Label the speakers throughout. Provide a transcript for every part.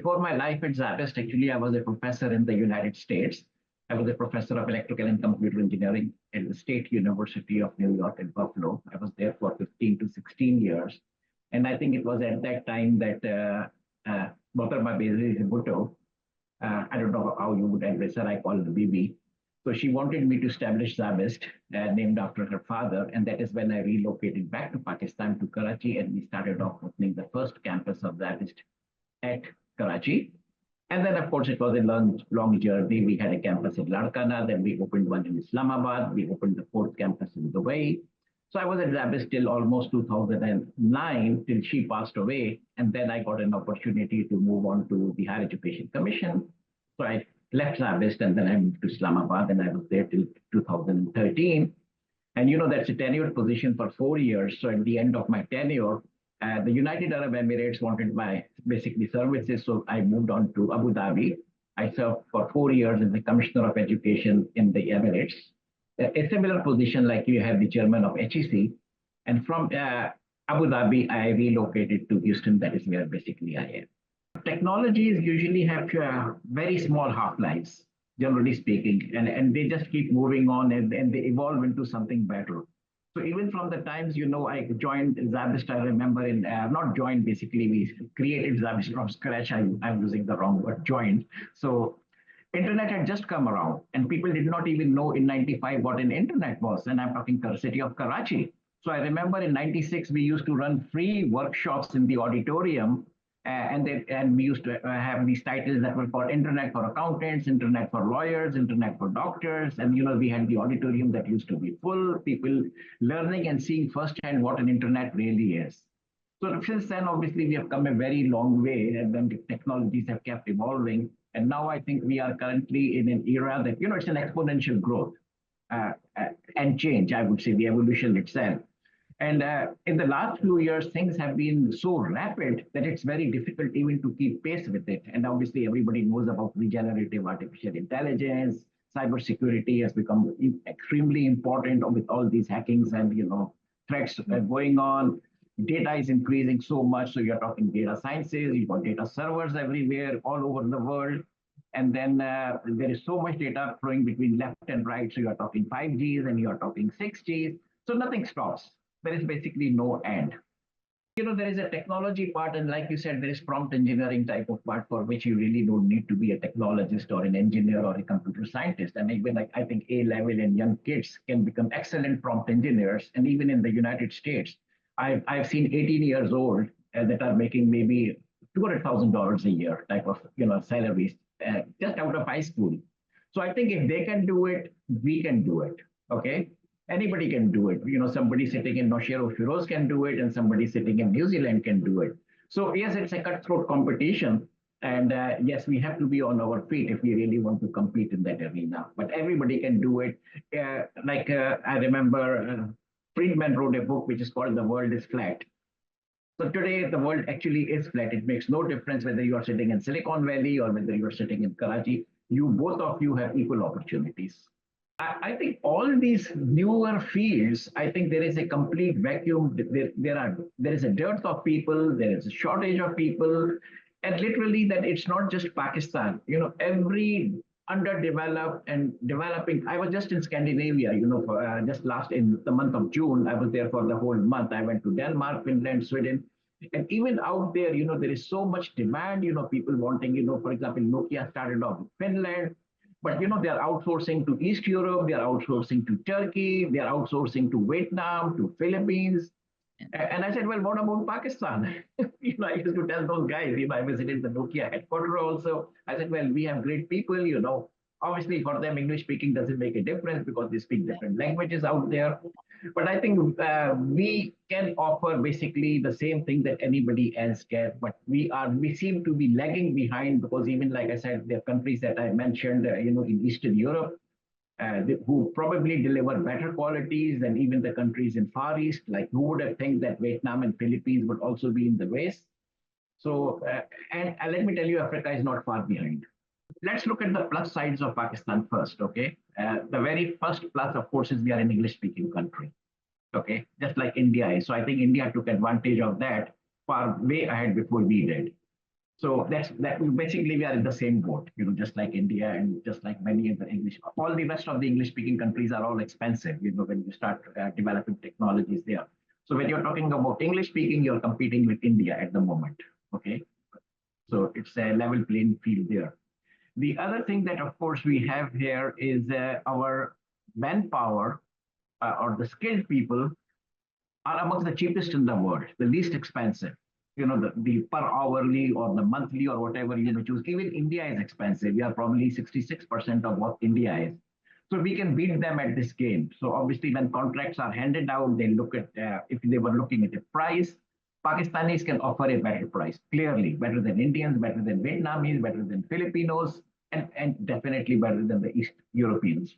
Speaker 1: before my life at SZABIST, actually, I was a professor in the United States. I was a professor of electrical and computer engineering at the State University of New York at Buffalo. I was there for 15 to 16 years. And I think it was at that time that Mohtarma Bezi Bhutto, I don't know how you would address her, I call her Bibi. So she wanted me to establish SZABIST, named after her father. And that is when I relocated back to Pakistan, to Karachi, and we started off opening the first campus of SZABIST at Karachi. And then, of course, it was a long journey. We had a campus in Larkana, then we opened one in Islamabad. We opened the fourth campus in Dubai. So I was at SZABIST till almost 2009, till she passed away. And then I got an opportunity to move on to the Higher Education Commission. So I left SZABIST and then I moved to Islamabad, and I was there till 2013. And that's a tenured position for 4 years. So at the end of my tenure, the United Arab Emirates wanted my basically services, so I moved on to Abu Dhabi. I served for 4 years as the Commissioner of Education in the Emirates, a similar position like you have the chairman of HEC. And from Abu Dhabi, I relocated to Houston. That is where basically I am. Technologies usually have very small half-lives, generally speaking, and they just keep moving on and they evolve into something better. So even from the times, I joined SZABIST, I remember not joined, basically, we created SZABIST from scratch. I'm using the wrong word, joined. So internet had just come around and people did not even know in 95 what an internet was. And I'm talking city of Karachi. So I remember in 96, we used to run free workshops in the auditorium. And we used to have these titles that were called Internet for Accountants, Internet for Lawyers, Internet for Doctors. And, we had the auditorium that used to be full, people learning and seeing firsthand what an internet really is. So since then, obviously, we have come a very long way, and then the technologies have kept evolving. And now I think we are currently in an era that, it's an exponential growth and change, I would say, the evolution itself. And in the last few years, things have been so rapid that it's very difficult even to keep pace with it. And obviously, everybody knows about regenerative artificial intelligence. Cybersecurity has become extremely important with all these hackings and threats going on. Data is increasing so much. So you're talking data sciences, you've got data servers everywhere, all over the world. And then there is so much data flowing between left and right. So you're talking 5Gs and you're talking 6Gs. So nothing stops. There is basically no end. There is a technology part, and like you said, there is prompt engineering type of part for which you really don't need to be a technologist or an engineer or a computer scientist. And even I think A-level and young kids can become excellent prompt engineers. And even in the United States, I've seen 18 years old that are making maybe $200,000 a year type of salaries just out of high school. So I think if they can do it, we can do it. Okay. Anybody can do it. Somebody sitting in Noshiro Firoz can do it, and somebody sitting in New Zealand can do it. So yes, it's a cutthroat competition. And yes, we have to be on our feet if we really want to compete in that arena. But everybody can do it. I remember Friedman wrote a book which is called The World is Flat. So today, the world actually is flat. It makes no difference whether you are sitting in Silicon Valley or whether you are sitting in Karachi. Both of you have equal opportunities. I think all these newer fields, I think there is a complete vacuum. There is a dearth of people, there is a shortage of people, and literally that it's not just Pakistan. Every underdeveloped and developing. I was just in Scandinavia, just last in the month of June. I was there for the whole month. I went to Denmark, Finland, Sweden. And even out there, there is so much demand, people wanting, for example, Nokia started off in Finland. But they are outsourcing to East Europe, they are outsourcing to Turkey, they are outsourcing to Vietnam, to Philippines. And I said, well, what about Pakistan? I used to tell those guys, I visited the Nokia headquarters also. I said, well, we have great people, Obviously, for them, English speaking doesn't make a difference because they speak different languages out there. But I think we can offer basically the same thing that anybody else can. But we seem to be lagging behind because even like I said, there are countries that I mentioned, in Eastern Europe, who probably deliver better qualities than even the countries in Far East. Like who would have think that Vietnam and Philippines would also be in the race? So, and let me tell you, Africa is not far behind. Let's look at the plus sides of Pakistan first, okay? The very first plus, of course, is we are an English-speaking country, okay? Just like India is. So I think India took advantage of that far way ahead before we did. So that basically we are in the same boat, just like India and just like many other English. All the rest of the English-speaking countries are all expensive, when you start developing technologies there. So when you're talking about English-speaking, you're competing with India at the moment. Okay, so it's a level playing field there. The other thing that, of course, we have here is our manpower or the skilled people are amongst the cheapest in the world, the least expensive. The per hourly or the monthly or whatever you choose. Even India is expensive. We are probably 66% of what India is. So we can beat them at this game. So obviously, when contracts are handed out, they look at if they were looking at a price. Pakistanis can offer a better price, clearly better than Indians, better than Vietnamese, better than Filipinos, and definitely better than the East Europeans.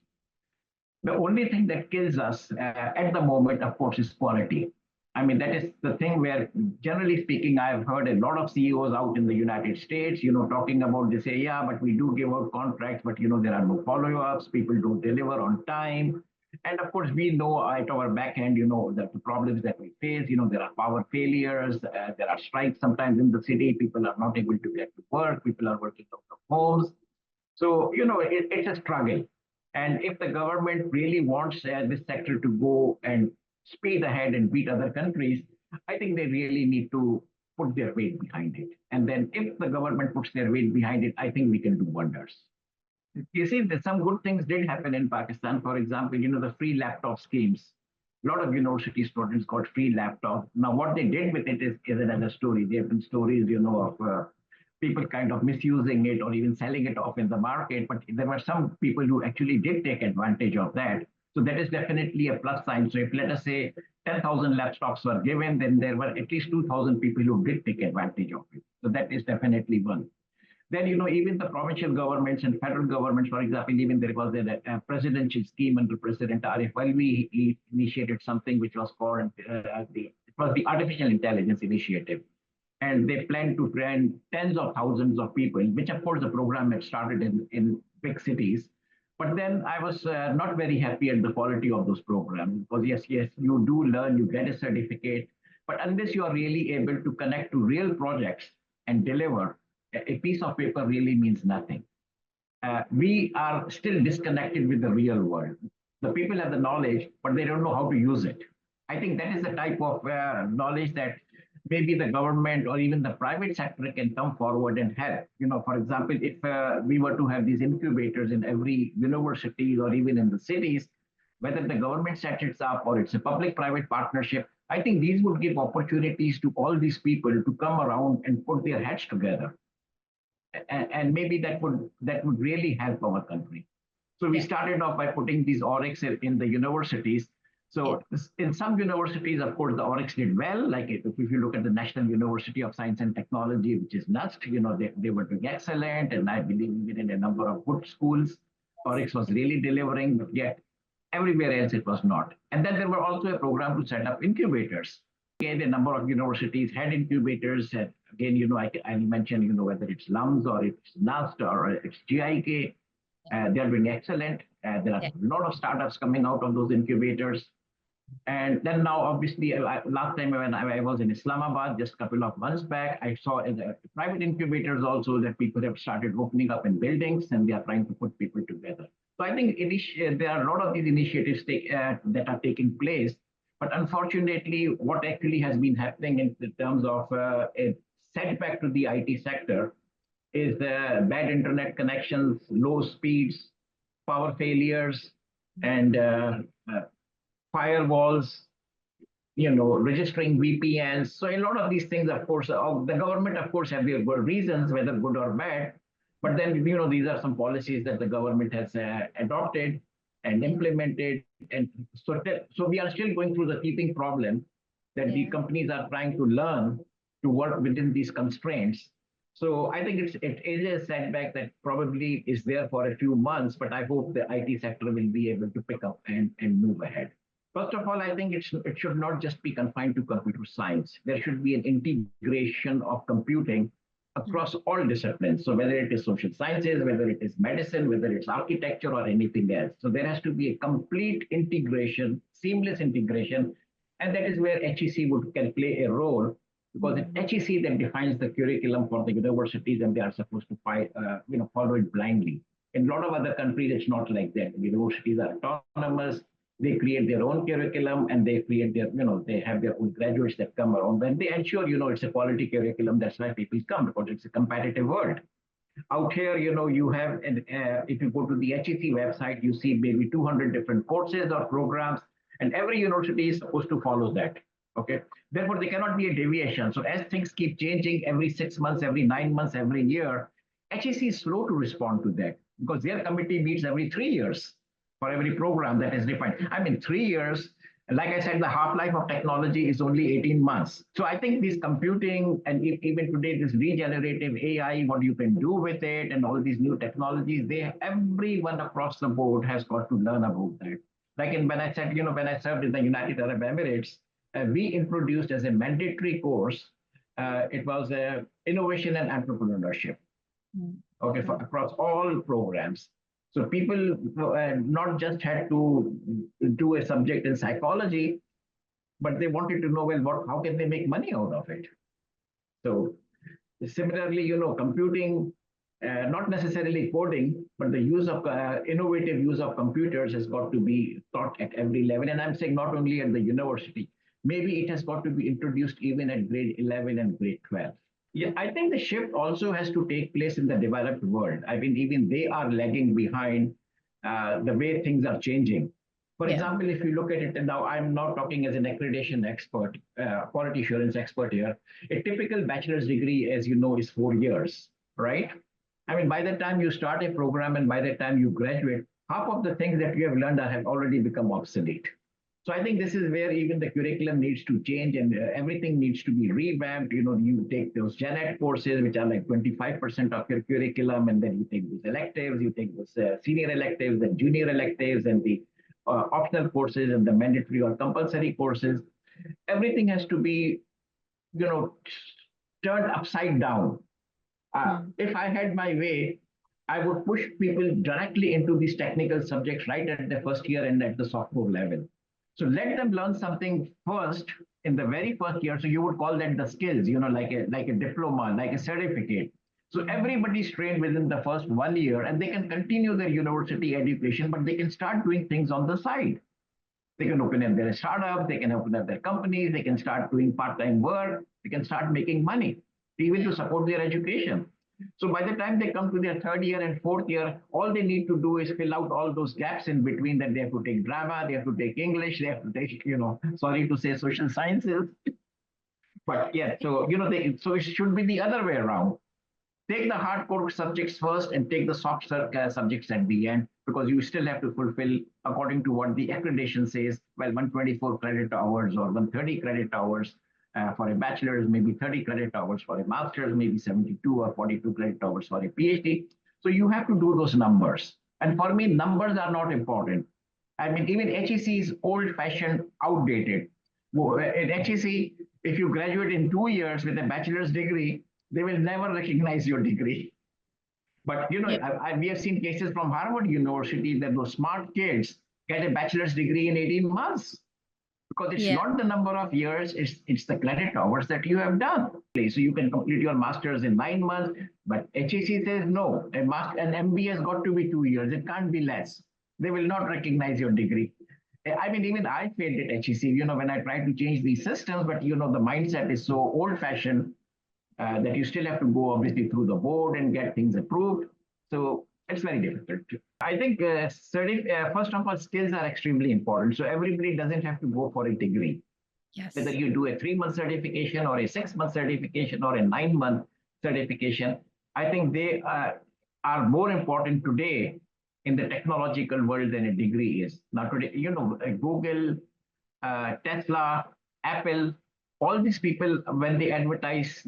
Speaker 1: The only thing that kills us at the moment, of course, is quality. I mean, that is the thing where, generally speaking, I've heard a lot of CEOs out in the United States, talking about, they say, yeah, but we do give out contracts, but, there are no follow-ups, people don't deliver on time. And of course, we know at our back end, that the problems that we face, there are power failures, there are strikes sometimes in the city, people are not able to get to work, people are working out of homes. So, it's a struggle. And if the government really wants this sector to go and speed ahead and beat other countries, I think they really need to put their weight behind it. And then if the government puts their weight behind it, I think we can do wonders. You see that some good things did happen in Pakistan. For example, the free laptop schemes. A lot of university students got free laptops. Now, what they did with it is another story. There have been stories, of people kind of misusing it or even selling it off in the market. But there were some people who actually did take advantage of that. So that is definitely a plus sign. So if, let us say, 10,000 laptops were given, then there were at least 2,000 people who did take advantage of it. So that is definitely one. Then, even the provincial governments and federal governments, for example, even there was a presidential scheme under President Arif Alvi. He initiated something which was called the Artificial Intelligence Initiative. And they plan to train tens of thousands of people, which of course the program had started in big cities. But then I was not very happy at the quality of those programs because yes, you do learn, you get a certificate, but unless you are really able to connect to real projects and deliver, a piece of paper really means nothing. We are still disconnected with the real world. The people have the knowledge, but they don't know how to use it. I think that is the type of knowledge that maybe the government or even the private sector can come forward and help. For example, if we were to have these incubators in every university or even in the cities, whether the government sets it up or it's a public-private partnership, I think these would give opportunities to all these people to come around and put their heads together. And maybe that would really help our country. So we started off by putting these oryx in the universities. So in some universities, of course, the oryx did well. Like if you look at the National University of Science and Technology, which is NUST, they were doing excellent. And I believe even in a number of good schools, oryx was really delivering, but yet everywhere else it was not. And then there were also a program to set up incubators. Again, a number of universities had incubators. And again, I mentioned, whether it's LUMS or it's NUST or it's GIK, they're doing excellent. There are a lot of startups coming out of those incubators. And then now, obviously, last time when I was in Islamabad, just a couple of months back, I saw in the private incubators also that people have started opening up in buildings and they are trying to put people together. So I think there are a lot of these initiatives that are taking place. But unfortunately, what actually has been happening in terms of a setback to the IT sector is bad internet connections, low speeds, power failures, and firewalls, registering VPNs. So a lot of these things, of course, the government, of course, have their good reasons, whether good or bad. But then, these are some policies that the government has adopted and implemented. And so we are still going through the teething problem that the companies are trying to learn to work within these constraints. So I think it is a setback that probably is there for a few months, but I hope the IT sector will be able to pick up and move ahead. First of all, I think it should not just be confined to computer science. There should be an integration of computing across all disciplines. So whether it is social sciences, whether it is medicine, whether it's architecture or anything else. So there has to be a complete integration, seamless integration. And that is where HEC can play a role because it's HEC that defines the curriculum for the universities, and they are supposed to follow it blindly. In a lot of other countries, it's not like that. Universities are autonomous. They create their own curriculum, and they create they have their own graduates that come around. And they ensure, it's a quality curriculum. That's why people come, because it's a competitive world. Out here, you have, if you go to the HEC website, you see maybe 200 different courses or programs, and every university is supposed to follow that. Okay. Therefore, there cannot be a deviation. So as things keep changing every 6 months, every 9 months, every year, HEC is slow to respond to that because their committee meets every 3 years for every program that is defined. I mean, 3 years. Like I said, the half-life of technology is only 18 months. So I think this computing and even today, this regenerative AI, what you can do with it and all these new technologies, everyone across the board has got to learn about that. Like when I said, when I served in the United Arab Emirates, we introduced as a mandatory course, it was innovation and entrepreneurship. Okay, across all programs. So people not just had to do a subject in psychology, but they wanted to know, well, how can they make money out of it? So similarly, computing, not necessarily coding, but the use of innovative use of computers has got to be taught at every level. And I'm saying not only at the university, maybe it has got to be introduced even at grade 11 and grade 12. Yeah, I think the shift also has to take place in the developed world. I mean, even they are lagging behind the way things are changing. For example, if you look at it, and now I'm not talking as an accreditation expert, quality assurance expert here, a typical bachelor's degree, as you know, is 4 years, right? I mean, by the time you start a program and by the time you graduate, half of the things that you have learned have already become obsolete. So I think this is where even the curriculum needs to change and everything needs to be revamped. You take those gen ed courses, which are like 25% of your curriculum, and then you take those electives, you take those senior electives and junior electives and the optional courses and the mandatory or compulsory courses. Everything has to be, turned upside down. If I had my way, I would push people directly into these technical subjects right at the first year and at the sophomore level. So let them learn something first in the very first year. So you would call that the skills, like a diploma, like a certificate. So everybody's trained within the first 1 year and they can continue their university education, but they can start doing things on the side. They can open up their startup, they can open up their companies, they can start doing part-time work, they can start making money, even to support their education. So by the time they come to their third year and fourth year, all they need to do is fill out all those gaps in between that they have to take drama, they have to take English, they have to take, sorry to say social sciences. But yeah, so, so it should be the other way around. Take the hardcore subjects first and take the soft subjects at the end, because you still have to fulfill according to what the accreditation says, 124 credit hours or 130 credit hours. For a bachelor's, maybe 30 credit hours. For a master's, maybe 72 or 42 credit hours for a PhD. So you have to do those numbers. And for me, numbers are not important. I mean, even HEC is old-fashioned, outdated. In HEC, if you graduate in 2 years with a bachelor's degree, they will never recognize your degree. But, we have seen cases from Harvard University that those smart kids get a bachelor's degree in 18 months. Because it's not the number of years, it's the credit hours that you have done. So you can complete your master's in 9 months, but HEC says no, an MBA has got to be 2 years. It can't be less. They will not recognize your degree. I mean, even I failed at HEC, when I tried to change these systems, but the mindset is so old-fashioned that you still have to go obviously through the board and get things approved. So it's very difficult. I think first of all, skills are extremely important. So everybody doesn't have to go for a degree.
Speaker 2: Yes.
Speaker 1: Whether you do a 3-month certification or a 6-month certification or a 9-month certification, I think they are more important today in the technological world than a degree is. Now today, Google, Tesla, Apple, all these people, when they advertise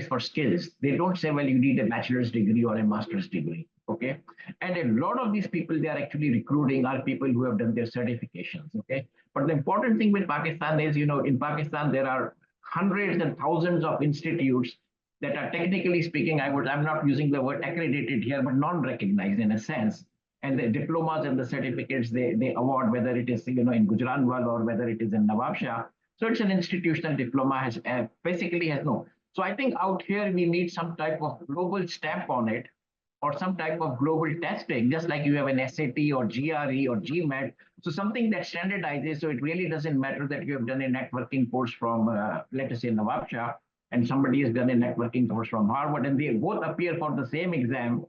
Speaker 1: for skills. They don't say, well, you need a bachelor's degree or a master's degree. Okay. And a lot of these people they are actually recruiting are people who have done their certifications. Okay. But the important thing with Pakistan is, in Pakistan, there are hundreds and thousands of institutes that are technically speaking, I'm not using the word accredited here, but non-recognized in a sense. And the diplomas and the certificates they award, whether it is, in Gujranwal or whether it is in Nawab Shah, So it's an institutional diploma, has basically has no. So I think out here we need some type of global stamp on it, or some type of global testing, just like you have an SAT or GRE or GMAT. So something that standardizes, so it really doesn't matter that you have done a networking course from, let us say, Nawab Shah, and somebody has done a networking course from Harvard, and they both appear for the same exam,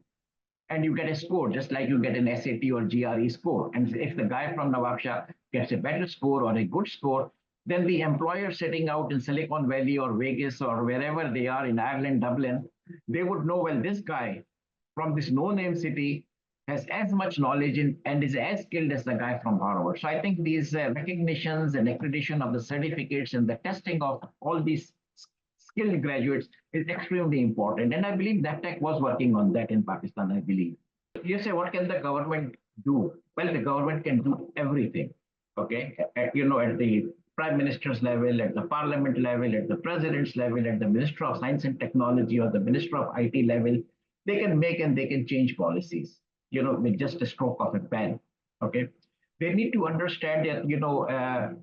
Speaker 1: and you get a score, just like you get an SAT or GRE score. And if the guy from Nawab Shah gets a better score or a good score, then the employer sitting out in Silicon Valley or Vegas or wherever they are in Ireland, Dublin, they would know, well, this guy from this no-name city has as much knowledge and is as skilled as the guy from Harvard. So I think these recognitions and accreditation of the certificates and the testing of all these skilled graduates is extremely important. And I believe that tech was working on that in Pakistan, I believe. You say, what can the government do? Well, the government can do everything, okay? At the prime minister's level, at the parliament level, at the president's level, at the minister of science and technology or the minister of IT level, they can make and they can change policies, with just a stroke of a pen, okay? They need to understand that,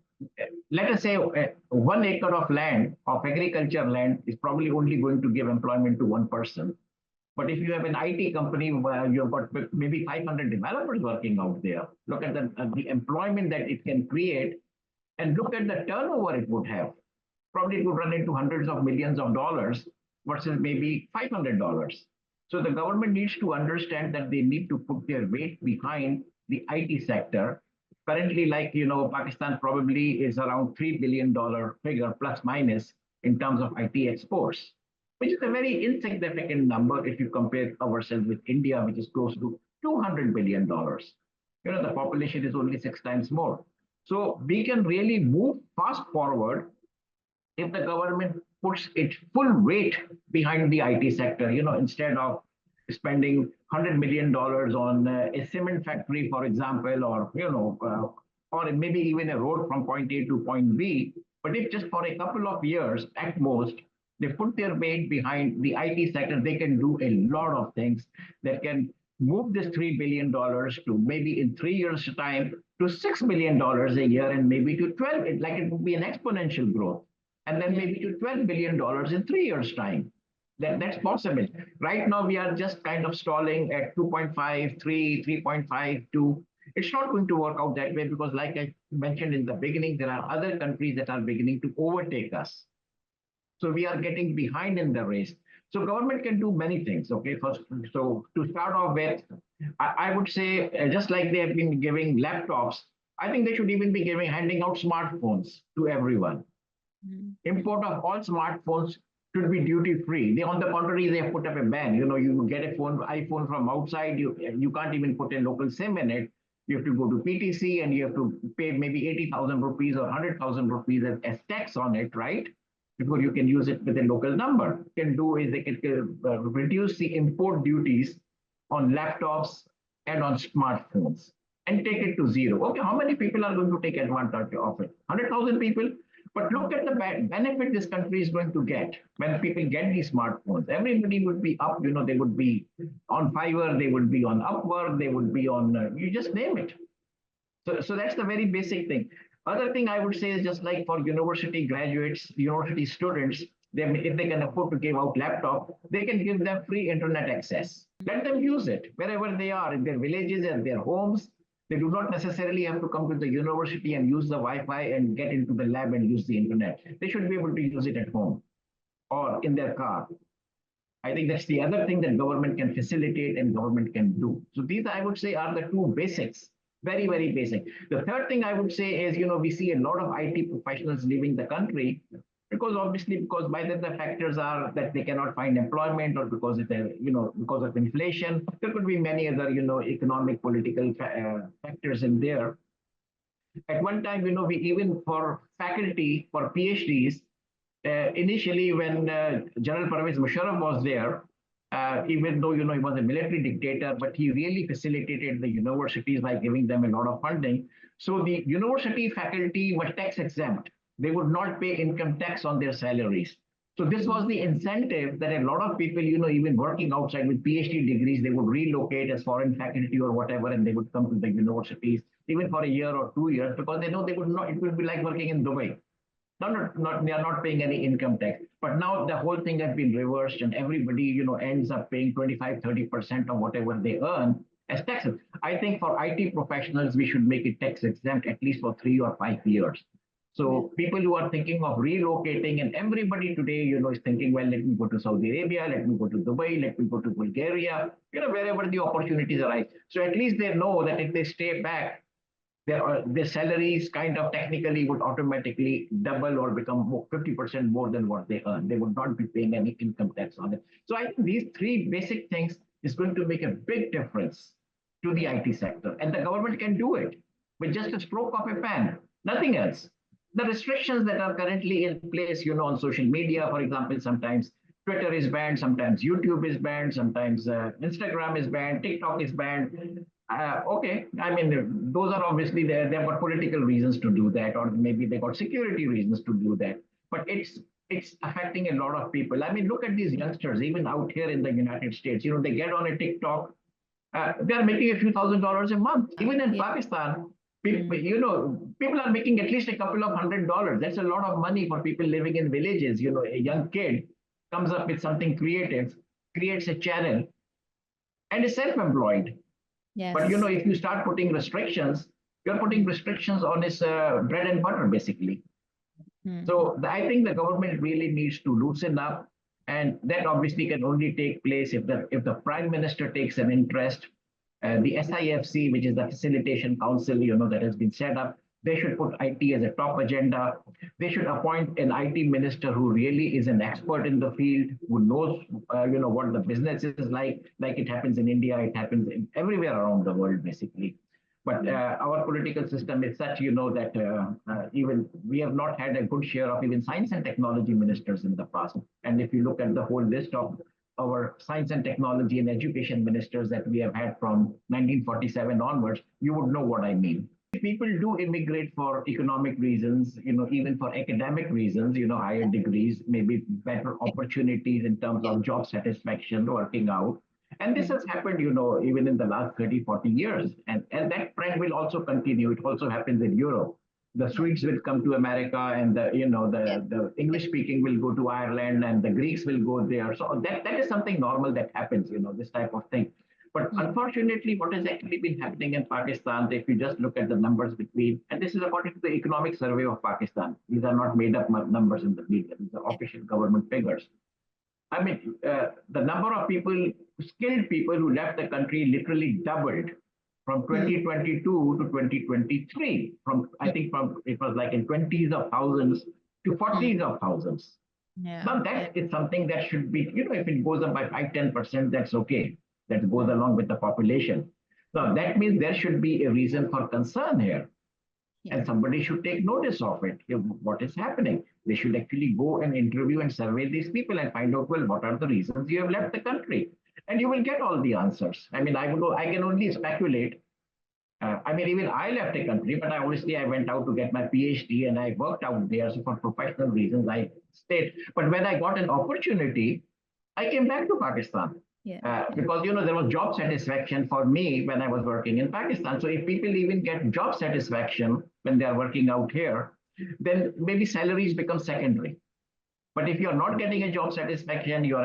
Speaker 1: let us say 1 acre of land, of agriculture land, is probably only going to give employment to one person. But if you have an IT company where you've got maybe 500 developers working out there, look at the employment that it can create, and look at the turnover it would have. Probably it would run into hundreds of millions of dollars versus maybe $500. So the government needs to understand that they need to put their weight behind the IT sector. Currently, Pakistan probably is around $3 billion figure plus minus in terms of IT exports, which is a very insignificant number if you compare ourselves with India, which is close to $200 billion. The population is only 6 times more. So we can really move fast forward if the government puts its full weight behind the IT sector, instead of spending $100 million on a cement factory, for example, or maybe even a road from point A to point B. But if just for a couple of years at most, they put their weight behind the IT sector, they can do a lot of things that can move this $3 billion to maybe in 3 years' time to $6 billion a year, and maybe to 12, it would be an exponential growth, and then maybe to $12 billion in 3 years' time. That's possible. Right now, we are just kind of stalling at 2.5, 3, 3.5, 2. It's not going to work out that way because, like I mentioned in the beginning, there are other countries that are beginning to overtake us. So we are getting behind in the race. So government can do many things, okay? So to start off with, I would say, just like they have been giving laptops, I think they should even be handing out smartphones to everyone. Import of all smartphones should be duty free. On the contrary, they have put up a ban. You get a iPhone from outside, you can't even put a local SIM in it. You have to go to PTC and you have to pay maybe 80,000 rupees or 100,000 rupees as tax on it, right? Before you can use it with a local number. Can do is they can reduce the import duties on laptops and on smartphones and take it to zero. Okay, how many people are going to take advantage of it? 100,000 people. But look at the benefit this country is going to get when people get these smartphones. Everybody would be up, they would be on Fiverr, they would be on Upwork, they would be on, you just name it. So that's the very basic thing. Other thing I would say is just like for university graduates, university students, if they can afford to give out laptop, they can give them free internet access. Let them use it wherever they are, in their villages and their homes. They do not necessarily have to come to the university and use the Wi-Fi and get into the lab and use the internet. They should be able to use it at home or in their car. I think that's the other thing that government can facilitate and government can do. So these, I would say, are the two basics, very, very basic. The third thing I would say is, we see a lot of IT professionals leaving the country because by then the factors are that they cannot find employment or because because of inflation. There could be many other, economic, political factors in there. At one time, we even for faculty, for PhDs, initially when General Pervez Musharraf was there, even though, he was a military dictator, but he really facilitated the universities by giving them a lot of funding. So the university faculty were tax exempt. They would not pay income tax on their salaries. So this was the incentive that a lot of people, even working outside with PhD degrees, they would relocate as foreign faculty or whatever, and they would come to the universities, even for a year or 2 years, because they know they would not, it would be like working in Dubai. They are not paying any income tax. But now the whole thing has been reversed, and everybody, ends up paying 25-30% of whatever they earn as taxes. I think for IT professionals, we should make it tax exempt at least for 3 or 5 years. So people who are thinking of relocating, and everybody today, is thinking, well, let me go to Saudi Arabia, let me go to Dubai, let me go to Bulgaria, wherever the opportunities arise. So at least they know that if they stay back, their salaries kind of technically would automatically double or become 50% more than what they earn. They would not be paying any income tax on it. So I think these three basic things is going to make a big difference to the IT sector. And the government can do it with just a stroke of a pen, nothing else. The restrictions that are currently in place, on social media, for example, sometimes Twitter is banned, sometimes YouTube is banned, sometimes Instagram is banned, TikTok is banned. Okay, I mean, those are obviously there. They've got political reasons to do that, or maybe they got security reasons to do that. But it's affecting a lot of people. I mean, look at these youngsters, even out here in the United States. They get on a TikTok, they are making a few $1,000s a month. Even in Pakistan, people are making at least a couple of $100s. That's a lot of money for people living in villages. A young kid comes up with something creative, creates a channel, and is self-employed.
Speaker 2: Yes.
Speaker 1: But if you start putting restrictions, you're putting restrictions on his bread and butter, basically. So I think the government really needs to loosen up, and that obviously can only take place if the prime minister takes an interest. The SIFC, which is the Facilitation Council, that has been set up, they should put IT as a top agenda. They should appoint an IT minister who really is an expert in the field, who knows, what the business is like it happens in India, it happens everywhere around the world, basically. But our political system is such, that even we have not had a good share of even science and technology ministers in the past. And if you look at the whole list of our science and technology and education ministers that we have had from 1947 onwards, you would know what I mean. People do immigrate for economic reasons, even for academic reasons, higher degrees, maybe better opportunities in terms of job satisfaction, working out. And this has happened, even in the last 30, 40 years. And that trend will also continue. It also happens in Europe. The Swedes will come to America, and the English speaking will go to Ireland, and the Greeks will go there. So that is something normal that happens, this type of thing. But unfortunately, what has actually been happening in Pakistan, if you just look at the numbers between, and this is according to the Economic Survey of Pakistan, these are not made up numbers in the media, these are official government figures. I mean, the number of people, skilled people who left the country literally doubled from 2022 to 2023. It was like in 20s of thousands to 40s of thousands.
Speaker 2: Yeah.
Speaker 1: Now that is something that should be, if it goes up by 5-10%, that's okay. That goes along with the population. Now that means there should be a reason for concern here. And somebody should take notice of it. What is happening? They should actually go and interview and survey these people and find out, well, what are the reasons you have left the country? And you will get all the answers. I mean, I can only speculate. Even I left the country, but I went out to get my PhD and I worked out there. So for professional reasons, I stayed. But when I got an opportunity, I came back to Pakistan. Because there was job satisfaction for me when I was working in Pakistan. So if people even get job satisfaction when they are working out here, then maybe salaries become secondary. But if you're not getting a job satisfaction, you're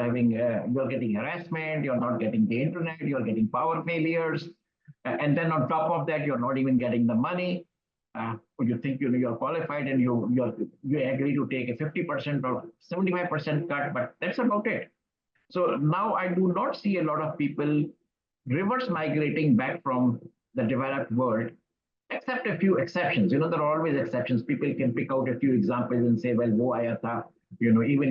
Speaker 1: getting harassment, you're not getting the internet, you're getting power failures, and then on top of that, you're not even getting the money. You think you're qualified, and you agree to take a 50% or 75% cut, but that's about it. So now I do not see a lot of people reverse migrating back from the developed world, except a few exceptions. There are always exceptions. People can pick out a few examples and say, well, wo aaya tha. Even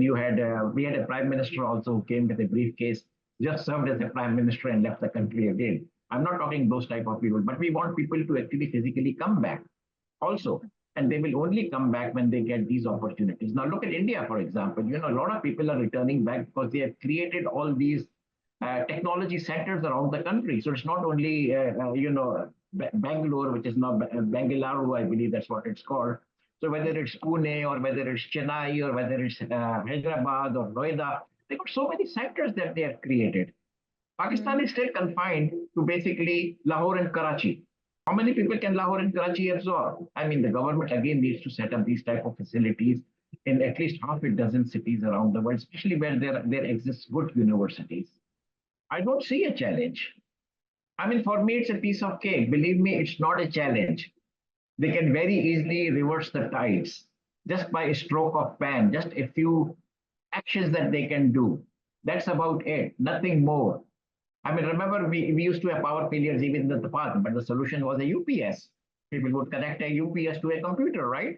Speaker 1: we had a prime minister also who came with a briefcase, just served as a prime minister and left the country again. I'm not talking those type of people, but we want people to actually physically come back also. And they will only come back when they get these opportunities. Now, look at India, for example. A lot of people are returning back because they have created all these technology centers around the country. So it's not only, Bangalore, which is now Bangalore, I believe that's what it's called. So whether it's Pune or whether it's Chennai or whether it's Hyderabad or Noida, they've got so many centers that they have created. Pakistan is still confined to basically Lahore and Karachi. How many people can Lahore and Karachi absorb? I mean, the government again needs to set up these type of facilities in at least half a dozen cities around the world, especially where there exists good universities. I don't see a challenge. I mean, for me, it's a piece of cake. Believe me, it's not a challenge. They can very easily reverse the tides just by a stroke of pen, just a few actions that they can do. That's about it, nothing more. I mean, remember, we used to have power failures even in the past, but the solution was a UPS. People would connect a UPS to a computer, right?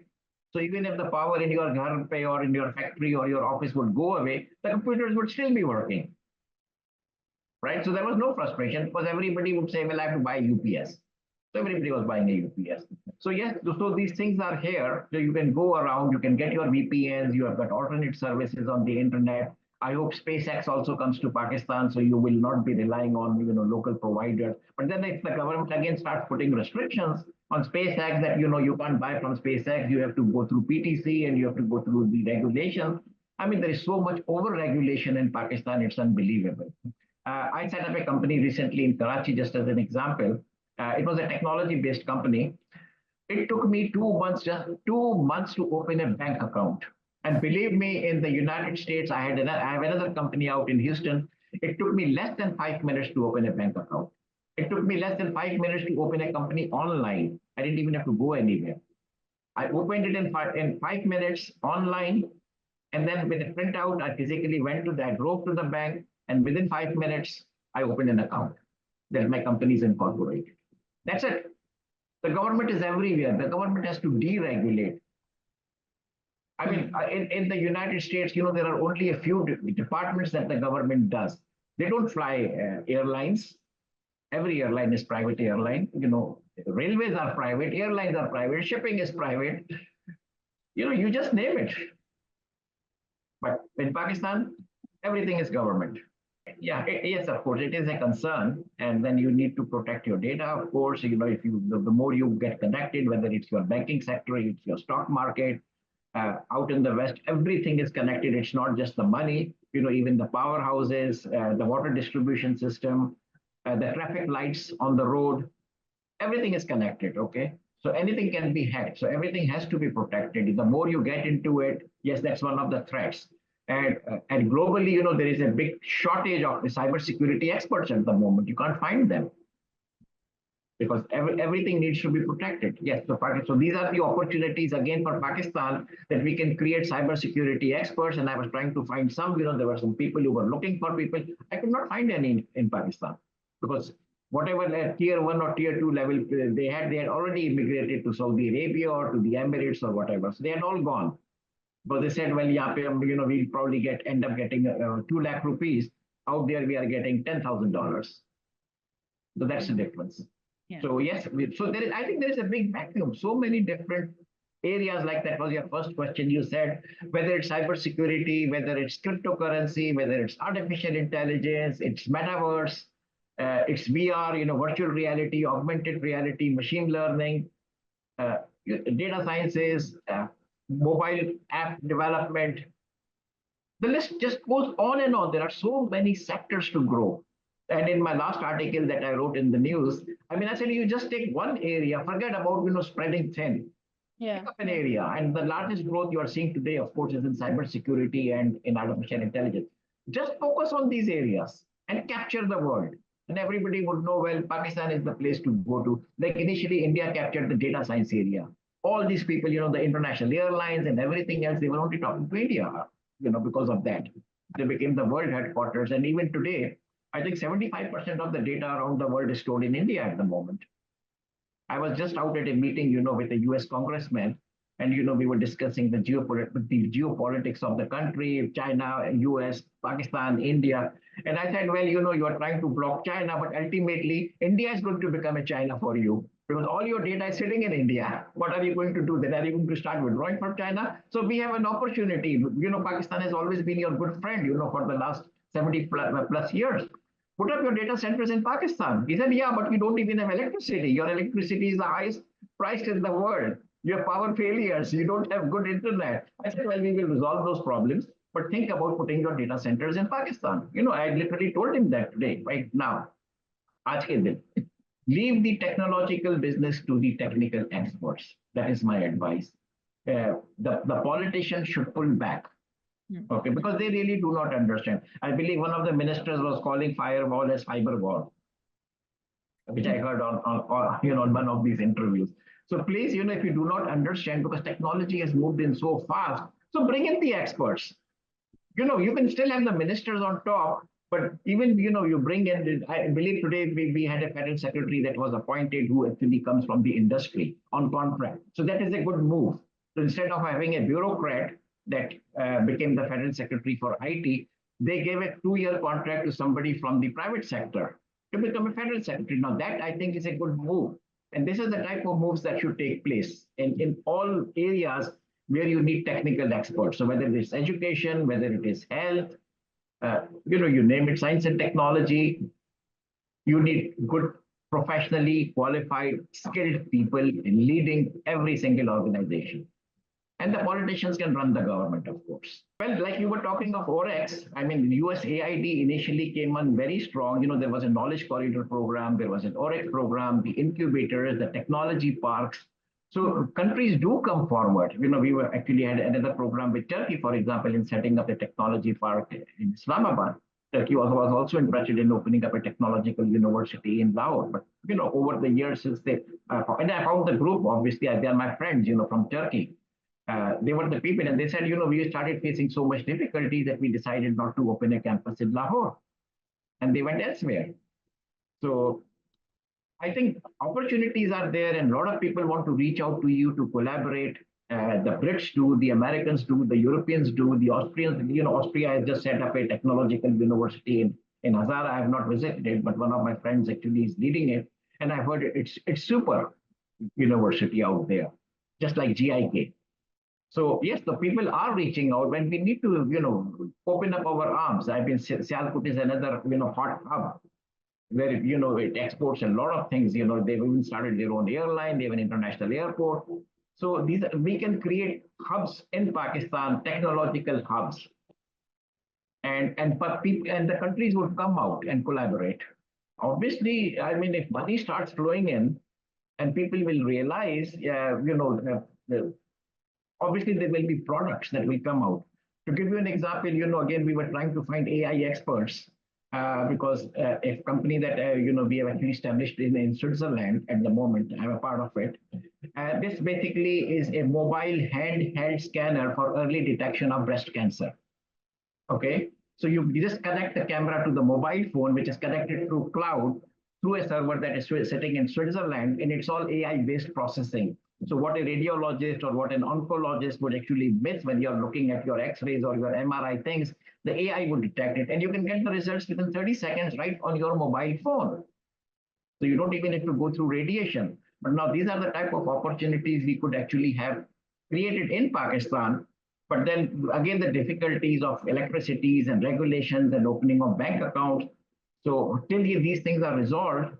Speaker 1: So even if the power in your ghar pe or in your factory or your office would go away, the computers would still be working, right? So there was no frustration because everybody would say, well, I have to buy UPS. So everybody was buying a UPS. So yes, so these things are here. So you can go around, you can get your VPNs, you have got alternate services on the internet. I hope SpaceX also comes to Pakistan, so you will not be relying on local providers. But then if the government again starts putting restrictions on SpaceX that you can't buy from SpaceX, you have to go through PTC and you have to go through the regulations. I mean, there is so much over-regulation in Pakistan, it's unbelievable. I set up a company recently in Karachi, just as an example. It was a technology-based company. It took me 2 months, just 2 months to open a bank account. And believe me, in the United States, I have another company out in Houston. It took me less than 5 minutes to open a bank account. It took me less than 5 minutes to open a company online. I didn't even have to go anywhere. I opened it in 5 minutes online. And then with a printout, I physically I drove to the bank. And within 5 minutes, I opened an account. That my company is incorporated. That's it. The government is everywhere. The government has to deregulate. I mean, in the United States, there are only a few departments that the government does. They don't fly airlines. Every airline is private airline. Railways are private, airlines are private, shipping is private. You just name it. But in Pakistan, everything is government. Yeah, yes, of course, it is a concern, and then you need to protect your data. Of course, if the more you get connected, whether it's your banking sector, it's your stock market, out in the West, everything is connected. It's not just the money. Even the powerhouses, the water distribution system, the traffic lights on the road, everything is connected. Okay, so anything can be hacked. So everything has to be protected. The more you get into it, yes, that's one of the threats. And globally, there is a big shortage of cybersecurity experts at the moment. You can't find them because everything needs to be protected. Yes, so these are the opportunities again for Pakistan that we can create cybersecurity experts. And I was trying to find some, there were some people who were looking for people. I could not find any in Pakistan because whatever tier 1 or tier 2 level they had already immigrated to Saudi Arabia or to the Emirates or whatever. So they had all gone. But they said, well, yeah, we'll probably end up getting 2 lakh rupees. Out there, we are getting $10,000. So that's the difference. Yeah. So yes, I think there is a big vacuum. So many different areas, like that was your first question. You said whether it's cybersecurity, whether it's cryptocurrency, whether it's artificial intelligence, it's metaverse, it's VR, virtual reality, augmented reality, machine learning, data sciences, mobile app development. The list just goes on and on. There are so many sectors to grow. And in my last article that I wrote in the news, I said, you just take one area, forget about, spreading thin. Yeah. Pick up an area. And the largest growth you are seeing today, of course, is in cybersecurity and in artificial intelligence. Just focus on these areas and capture the world. And everybody would know, well, Pakistan is the place to go to. Like initially, India captured the data science area. All these people, the international airlines and everything else, they were only talking to India, because of that. They became the world headquarters. And even today, I think 75% of the data around the world is stored in India at the moment. I was just out at a meeting, with a US congressman, and, we were discussing the geopolitics of the country, China, US, Pakistan, India. And I said, well, you are trying to block China, but ultimately, India is going to become a China for you. Because all your data is sitting in India. What are you going to do then? Are you going to start withdrawing from China? So we have an opportunity. Pakistan has always been your good friend, for the last 70 plus years. Put up your data centers in Pakistan. He said, yeah, but we don't even have electricity. Your electricity is the highest priced in the world. You have power failures. You don't have good internet. I said, well, we will resolve those problems. But think about putting your data centers in Pakistan. I literally told him that today, right now. Aaj ke din. Leave the technological business to the technical experts. That is my advice. the politicians should pull back. Okay, because they really do not understand. I believe one of the ministers was calling firewall as fiber wall, which I heard on one of these interviews. So please, if you do not understand, because technology has moved in so fast, so bring in the experts. You can still have the ministers on top, but even, you bring in, I believe today we had a federal secretary that was appointed who actually comes from the industry on contract. So that is a good move. So instead of having a bureaucrat that became the federal secretary for IT, they gave a 2-year contract to somebody from the private sector to become a federal secretary. Now that I think is a good move. And this is the type of moves that should take place in all areas where you need technical experts. So whether it is education, whether it is health, you name it, science and technology, you need good, professionally qualified, skilled people in leading every single organization. And the politicians can run the government, of course. Well, like you were talking of OREX, I mean, USAID initially came on very strong. There was a knowledge corridor program, there was an OREX program, the incubators, the technology parks. So countries do come forward. We were actually had another program with Turkey, for example, in setting up a technology park in Islamabad. Turkey was also interested in opening up a technological university in Lahore. But, over the years since and I found the group, obviously, they are my friends, from Turkey. They were the people, and they said, we started facing so much difficulty that we decided not to open a campus in Lahore, and they went elsewhere. So I think opportunities are there, and a lot of people want to reach out to you to collaborate. The Brits do, the Americans do, the Europeans do, the Austrians. Austria has just set up a technological university in Hazara. I have not visited it, but one of my friends actually is leading it, and I've heard it's super university out there, just like GIK. So yes, the people are reaching out when we need to, open up our arms. I mean, Sialkot is another, hot hub where, it exports a lot of things. They've even started their own airline, they have an international airport. So we can create hubs in Pakistan, technological hubs. And the countries would come out and collaborate. Obviously, I mean, if money starts flowing in and people will realize, obviously there will be products that will come out. To give you an example, again, we were trying to find AI experts because a company that, we have actually established in Switzerland at the moment, I'm a part of it. This basically is a mobile handheld scanner for early detection of breast cancer. Okay, so you just connect the camera to the mobile phone, which is connected through cloud, through a server that is sitting in Switzerland, and it's all AI-based processing. So what a radiologist or what an oncologist would actually miss when you're looking at your X-rays or your MRI things, the AI would detect it, and you can get the results within 30 seconds right on your mobile phone. So you don't even need to go through radiation. But now these are the type of opportunities we could actually have created in Pakistan. But then again, the difficulties of electricities and regulations and opening of bank accounts. So till these things are resolved,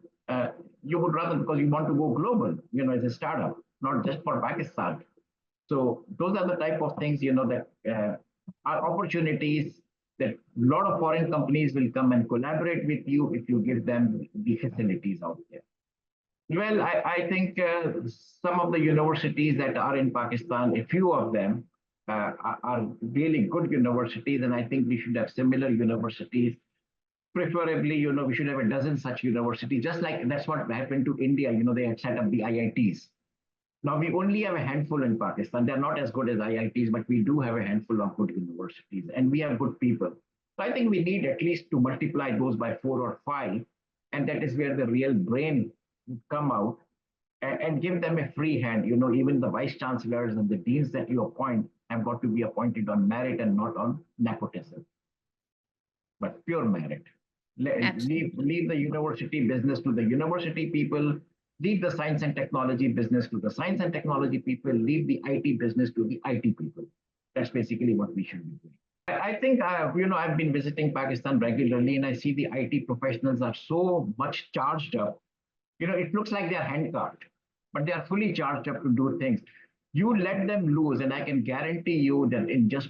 Speaker 1: you would rather, because you want to go global, as a startup, not just for Pakistan. So those are the type of things, that are opportunities that a lot of foreign companies will come and collaborate with you if you give them the facilities out there. Well, I think some of the universities that are in Pakistan, a few of them are really good universities, and I think we should have similar universities. Preferably, we should have a dozen such universities, just like that's what happened to India. They had set up the IITs. Now we only have a handful in Pakistan. They're not as good as IITs, but we do have a handful of good universities, and we have good people. So I think we need at least to multiply those by 4 or 5, and that is where the real brain come out, and give them a free hand. Even the vice chancellors and the deans that you appoint have got to be appointed on merit and not on nepotism, but pure merit. Leave the university business to the university people, leave the science and technology business to the science and technology people, leave the IT business to the IT people. That's basically what we should be doing. I think, I've been visiting Pakistan regularly, and I see the IT professionals are so much charged up. It looks like they're handcuffed, but they are fully charged up to do things. You let them loose, and I can guarantee you that in just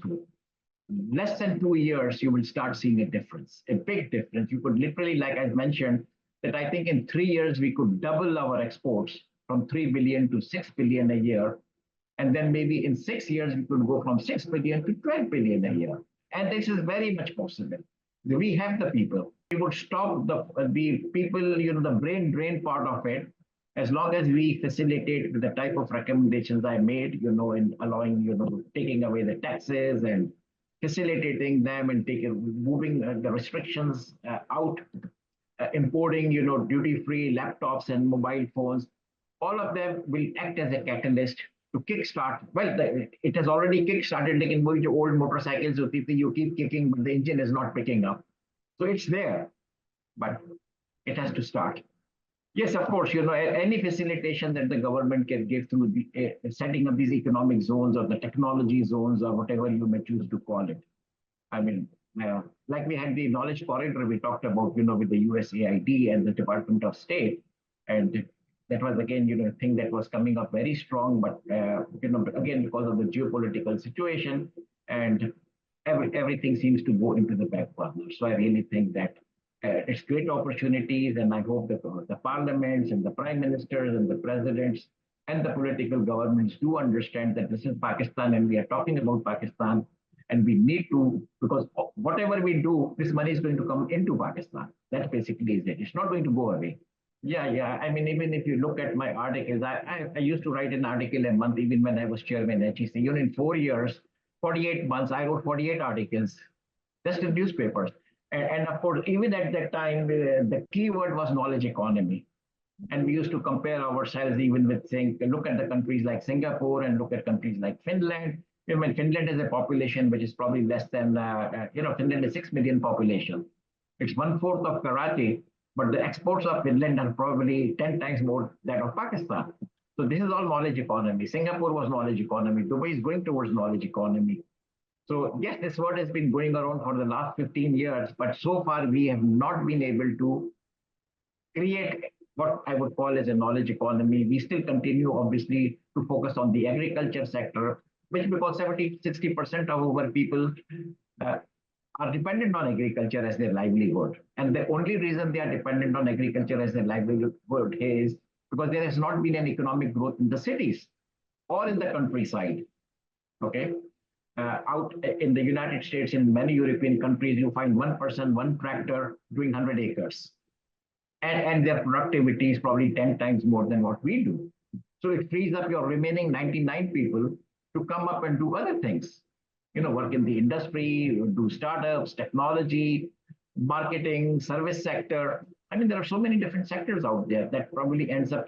Speaker 1: less than 2 years, you will start seeing a difference, a big difference. You could literally, like I mentioned, that I think in 3 years, we could double our exports from 3 billion to 6 billion a year. And then maybe in 6 years, we could go from 6 billion to 12 billion a year. And this is very much possible. We have the people. We would stop the people, the brain drain part of it, as long as we facilitate the type of recommendations I made, in allowing, taking away the taxes and facilitating them and moving the restrictions out, importing, duty-free laptops and mobile phones. All of them will act as a catalyst to kickstart. Well, it has already kickstarted. Like in old motorcycles, so you keep kicking, but the engine is not picking up. So it's there, but it has to start. Yes, of course, any facilitation that the government can give through the setting up these economic zones or the technology zones or whatever you may choose to call it. I mean, like we had the knowledge corridor we talked about, with the USAID and the Department of State. And that was, again, a thing that was coming up very strong, but, again, because of the geopolitical situation and everything seems to go into the back burner. So I really think that it's great opportunities, and I hope that the parliaments and the prime ministers and the presidents and the political governments do understand that this is Pakistan and we are talking about Pakistan, and we need to, because whatever we do, this money is going to come into Pakistan. That basically is it. It's not going to go away. Yeah. I mean, even if you look at my articles, I used to write an article a month, even when I was chairman at HEC. In 4 years, 48 months, I wrote 48 articles, just in newspapers. And of course, even at that time, the keyword was knowledge economy. And we used to compare ourselves even with saying, look at the countries like Singapore and look at countries like Finland. Finland has a population which is probably less than, Finland is 6 million population. It's 1/4 of Karachi, but the exports of Finland are probably 10 times more that of Pakistan. So this is all knowledge economy. Singapore was knowledge economy. Dubai is going towards knowledge economy. So yes, this word has been going around for the last 15 years, but so far we have not been able to create what I would call as a knowledge economy. We still continue, obviously, to focus on the agriculture sector, which because 60% of our people are dependent on agriculture as their livelihood. And the only reason they are dependent on agriculture as their livelihood is because there has not been an economic growth in the cities or in the countryside. Okay. Out in the United States, in many European countries, you find one person, one tractor doing 100 acres. And their productivity is probably 10 times more than what we do. So it frees up your remaining 99 people to come up and do other things. Work in the industry, do startups, technology, marketing, service sector. I mean, there are so many different sectors out there that probably ends up,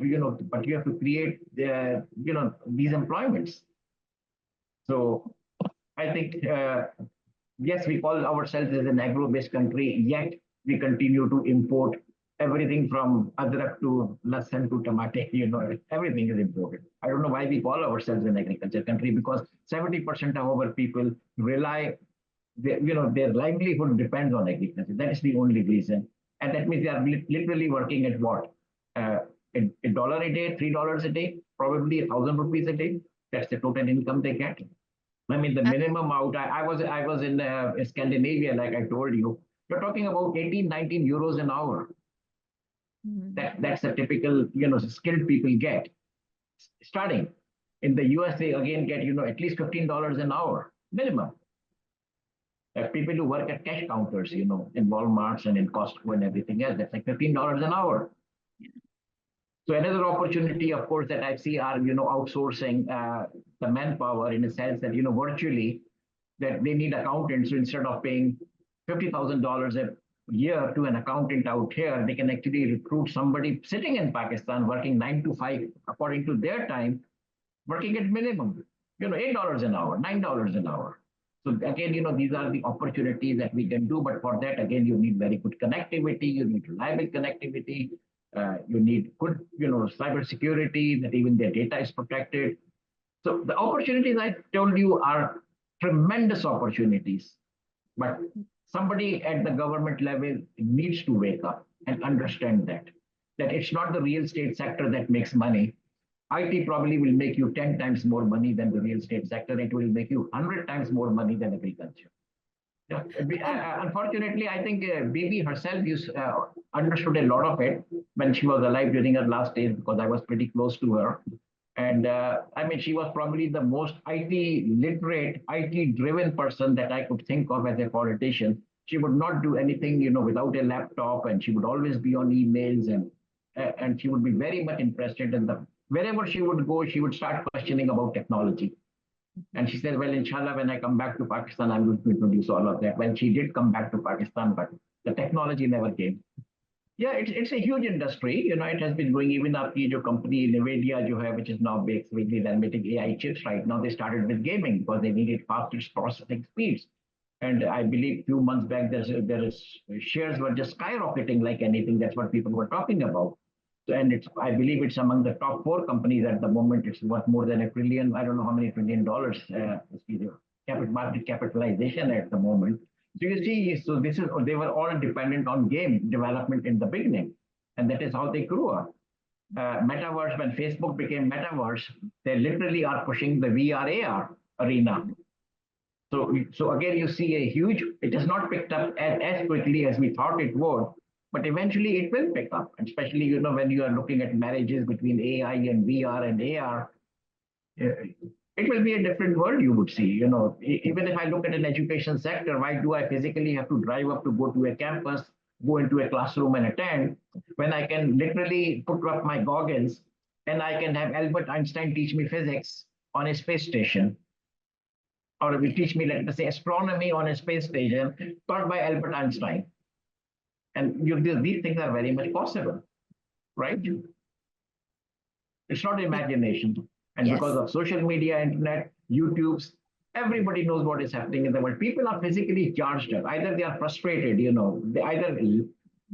Speaker 1: but you have to create, these employments. So I think, yes, we call ourselves as an agro-based country, yet we continue to import everything from adrak to lasan to tomato, everything is imported. I don't know why we call ourselves an agriculture country, because 70% of our people rely, their livelihood depends on agriculture. That is the only reason. And that means they are literally working at what? $1 a day, $3 a day, probably 1,000 rupees a day. That's the total income they get. I mean, the minimum out, I was in Scandinavia, like I told you, you're talking about 18, 19 euros an hour. That's a typical, skilled people get. Starting in the US, they again get, at least $15 an hour, minimum. People who work at cash counters, in Walmarts and in Costco and everything else, that's like $15 an hour. So another opportunity, of course, that I see are, outsourcing the manpower in a sense that, virtually, that they need accountants. So instead of paying $50,000 a year to an accountant out here, they can actually recruit somebody sitting in Pakistan working 9 to 5 according to their time, working at minimum, $8 an hour, $9 an hour. So again, these are the opportunities that we can do. But for that, again, you need very good connectivity. You need reliable connectivity. You need good, cyber security, that even their data is protected. So the opportunities I told you are tremendous opportunities. But somebody at the government level needs to wake up and understand that it's not the real estate sector that makes money. IT probably will make you 10 times more money than the real estate sector. It will make you 100 times more money than agriculture. Yeah. Unfortunately, I think Bibi herself understood a lot of it when she was alive during her last days, because I was pretty close to her. And I mean, she was probably the most IT literate, IT driven person that I could think of as a politician. She would not do anything, without a laptop, and she would always be on emails, and she would be very much interested in the wherever she would go, she would start questioning about technology. And she said, well, inshallah, when I come back to Pakistan, I'm going to introduce all of that. Well, she did come back to Pakistan, but the technology never came. Yeah, it's a huge industry. It has been growing. Even our your company, NVIDIA, which is now basically they're making AI chips right now. They started with gaming because they needed faster processing speeds. And I believe few months back, there is shares were just skyrocketing like anything. That's what people were talking about. So, and I believe it's among the top four companies at the moment. It's worth more than $1 trillion. I don't know how many $1 trillion market capitalization at the moment. So you see, so this is they were all dependent on game development in the beginning, and that is how they grew up. Metaverse, when Facebook became Metaverse, they literally are pushing the VR AR arena. So again, you see a huge. It has not picked up as quickly as we thought it would, but eventually it will pick up. And especially when you are looking at marriages between AI and VR and AR, it will be a different world you would see. Even if I look at an education sector, why do I physically have to drive up to go to a campus, go into a classroom and attend, when I can literally put up my goggles and I can have Albert Einstein teach me physics on a space station, or will teach me, let us say, astronomy on a space station taught by Albert Einstein. And these things are very much possible, right? It's not imagination. And
Speaker 2: Yes.
Speaker 1: because of social media, internet, YouTubes, everybody knows what is happening in the world. People are physically charged up. Either they are frustrated, they either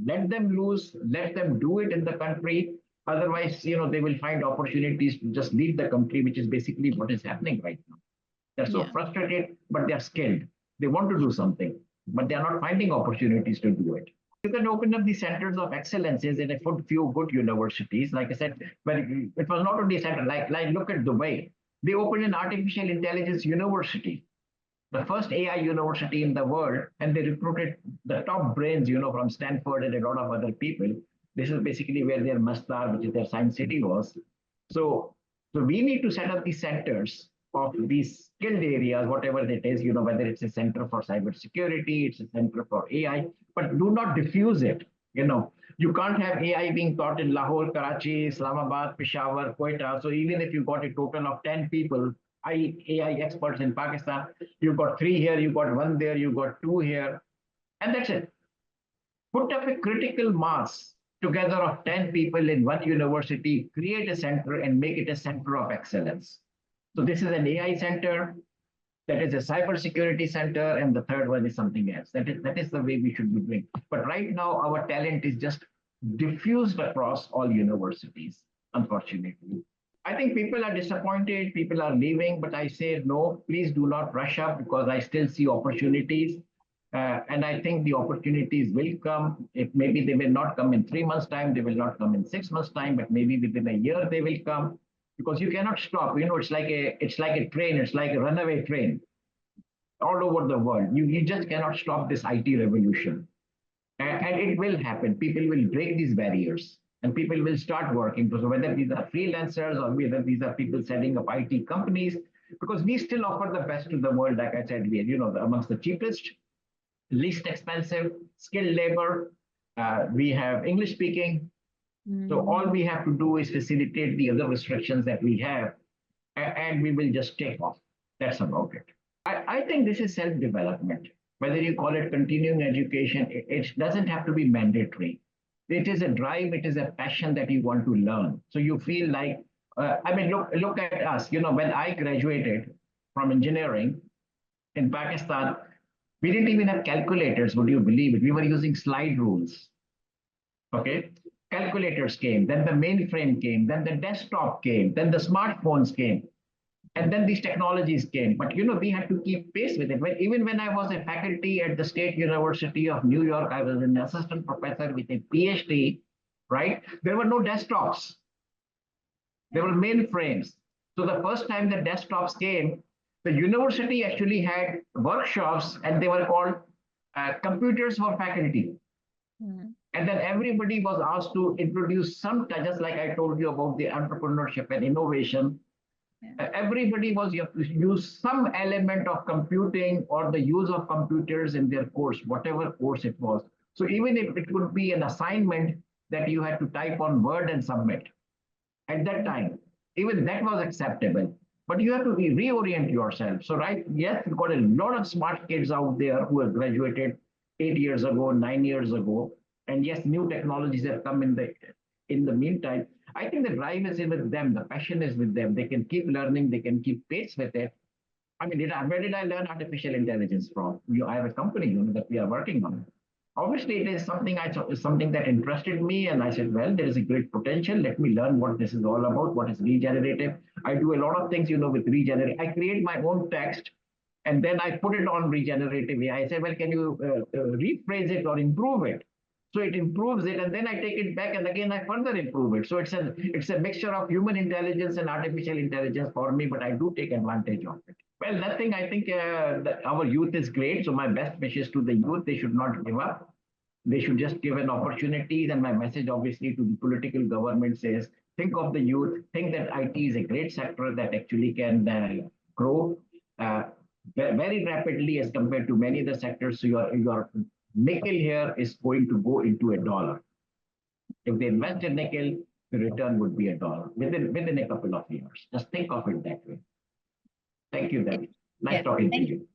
Speaker 1: let them loose, let them do it in the country. Otherwise, they will find opportunities to just leave the country, which is basically what is happening right now. They're so frustrated, but they're skilled. They want to do something, but they're not finding opportunities to do it. You can open up the centers of excellences in a few good universities. Like I said, but it was not only a center, like look at Dubai. They opened an artificial intelligence university, the first AI university in the world, and they recruited the top brains, from Stanford and a lot of other people. This is basically where their Mastar, which is their science city, was. So we need to set up these centers of these skilled areas, whatever it is, whether it's a center for cybersecurity, it's a center for AI, but do not diffuse it. You can't have AI being taught in Lahore, Karachi, Islamabad, Peshawar, Quetta. So even if you got a total of 10 people, AI experts in Pakistan, you've got 3 here, you got 1 there, you got 2 here, and that's it. Put up a critical mass together of 10 people in one university, create a center and make it a center of excellence. So this is an AI center, that is a cybersecurity center, and the third one is something else. That is the way we should be doing. But right now, our talent is just diffused across all universities, unfortunately. I think people are disappointed, people are leaving, but I say no, please do not rush up, because I still see opportunities. And I think the opportunities will come. If maybe they will not come in 3 months' time, they will not come in 6 months' time, but maybe within a year they will come, because you cannot stop. It's like a train, it's like a runaway train all over the world. You just cannot stop this IT revolution. And it will happen. People will break these barriers and people will start working. So whether these are freelancers or whether these are people setting up IT companies, because we still offer the best to the world. Like I said, we are, amongst the cheapest, least expensive, skilled labor. We have English speaking. So all we have to do is facilitate the other restrictions that we have, and we will just take off. That's about it. I think this is self-development. Whether you call it continuing education, it doesn't have to be mandatory. It is a drive, it is a passion that you want to learn. So you feel like, look at us. When I graduated from engineering in Pakistan, we didn't even have calculators, would you believe it? We were using slide rules. Okay. Calculators came, then the mainframe came, then the desktop came, then the smartphones came, and then these technologies came. But we had to keep pace with it. Even when I was a faculty at the State University of New York, I was an assistant professor with a PhD, right? There were no desktops. There were mainframes. So the first time the desktops came, the university actually had workshops, and they were called computers for faculty. And then everybody was asked to introduce some, just like I told you about the entrepreneurship and innovation. Everybody was you have to use some element of computing or the use of computers in their course, whatever course it was. So even if it could be an assignment that you had to type on Word and submit at that time, even that was acceptable. But you have to reorient yourself. So right, yes, we've got a lot of smart kids out there who have graduated 8 years ago, 9 years ago, and yes, new technologies have come in the meantime. I think the drive is in with them, the passion is with them. They can keep learning, they can keep pace with it. I mean, where did I learn artificial intelligence from? I have a company, that we are working on. Obviously, it is something that interested me, and I said, well, there is a great potential. Let me learn what this is all about. What is regenerative? I do a lot of things, with regenerative. I create my own text, and then I put it on regenerative AI. I say, well, can you rephrase it or improve it? So it improves it, and then I take it back, and again I further improve it. So it's a mixture of human intelligence and artificial intelligence for me, but I do take advantage of it. Well, nothing. I think our youth is great. So my best wishes to the youth: they should not give up. They should just give an opportunity. And my message, obviously, to the political government says: think of the youth. Think that IT is a great sector that actually can grow very rapidly as compared to many other sectors. So your nickel here is going to go into $1. If they invest in nickel, the return would be $1 within a couple of years. Just think of it that way. Thank you, Debbie. Nice talking to you.